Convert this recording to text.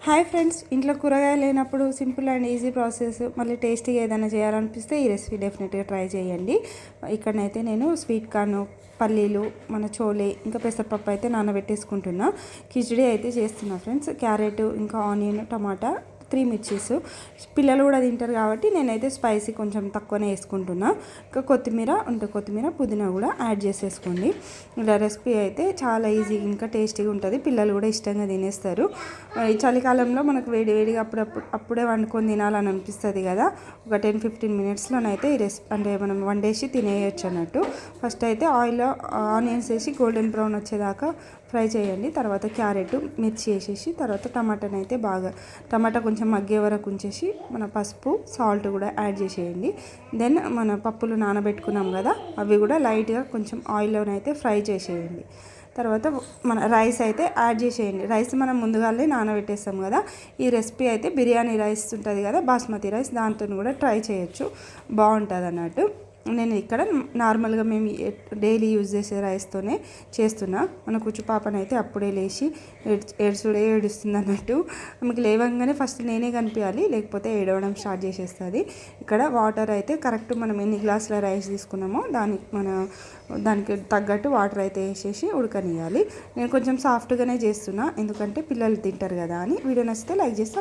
Hi friends, ఇంట్లో కూరగాయలు లేనప్పుడు సింపుల్ అండ్ ఈజీ ప్రాసెస్ మళ్ళీ టేస్టీగా ఏదైనా చేయాలనిపిస్తే ఈ రెసిపీ డెఫినెట్గా ట్రై చేయండి. ఇక్కడనైతే నేను స్వీట్ కార్న్, పల్లీలు, మన చోలే, ఇంకా పెసరపప్పు అయితే నానబెట్టేసుకుంటున్నా. కిచిడి అయితే చేస్తున్నా ఫ్రెండ్స్. క్యారెట్, ఇంకా ఆనియన్, టమాటా, 3 మిర్చీస్. పిల్లలు కూడా తింటారు కాబట్టి నేనైతే స్పైసీ కొంచెం తక్కువనే వేసుకుంటున్నా. ఇంకా కొత్తిమీర ఉంటే కొత్తిమీర, పుదీనా కూడా యాడ్ చేసేసుకోండి. ఇలా రెసిపీ అయితే చాలా ఈజీ, ఇంకా టేస్టీగా ఉంటుంది. పిల్లలు కూడా ఇష్టంగా తినేస్తారు. ఈ చలికాలంలో మనకు వేడివేడిగా అప్పుడే వండుకొని తినాలని అనిపిస్తుంది కదా. ఒక 10-15 మినిట్స్లోనైతే ఈ రెసిపీ అంటే మనం వండేసి తినేయచ్చు అన్నట్టు. ఫస్ట్ అయితే ఆయిల్లో ఆనియన్స్ వేసి గోల్డెన్ బ్రౌన్ వచ్చేదాకా ఫ్రై చేయండి. తర్వాత క్యారెట్, మిర్చి వేసేసి తర్వాత టమాటా కొంచెం మగ్గే వరకు ఉంచేసి మన పసుపు, సాల్ట్ కూడా యాడ్ చేసేయండి. దెన్ మన పప్పులు నానబెట్టుకున్నాం కదా, అవి కూడా లైట్గా కొంచెం ఆయిల్లోనైతే ఫ్రై చేసేయండి. తర్వాత మన రైస్ అయితే యాడ్ చేసేయండి. రైస్ మనం ముందుగానే నానబెట్టేస్తాం కదా. ఈ రెసిపీ అయితే బిర్యానీ రైస్ ఉంటుంది కదా, బాస్మతి రైస్, దాంతో కూడా ట్రై చేయొచ్చు, బాగుంటుంది అన్నట్టు. నేను ఇక్కడ నార్మల్గా మేము డైలీ యూజ్ చేసే రైస్తోనే చేస్తున్నా. మన కూర్చు పాపనైతే అప్పుడే లేచి ఏడుస్తుంది అన్నట్టు. ఆమెకు లేవగానే ఫస్ట్ నేనే కనిపించాలి, లేకపోతే ఏడవడం స్టార్ట్ చేసేస్తుంది. ఇక్కడ వాటర్ అయితే కరెక్ట్ మనం ఎన్ని గ్లాసుల రైస్ తీసుకున్నామో దానికి తగ్గట్టు వాటర్ అయితే వేసేసి ఉడకనియాలి. నేను కొంచెం సాఫ్ట్గానే చేస్తున్నా, ఎందుకంటే పిల్లలు తింటారు కదా అని. వీడియో నచ్చితే లైక్ చేసి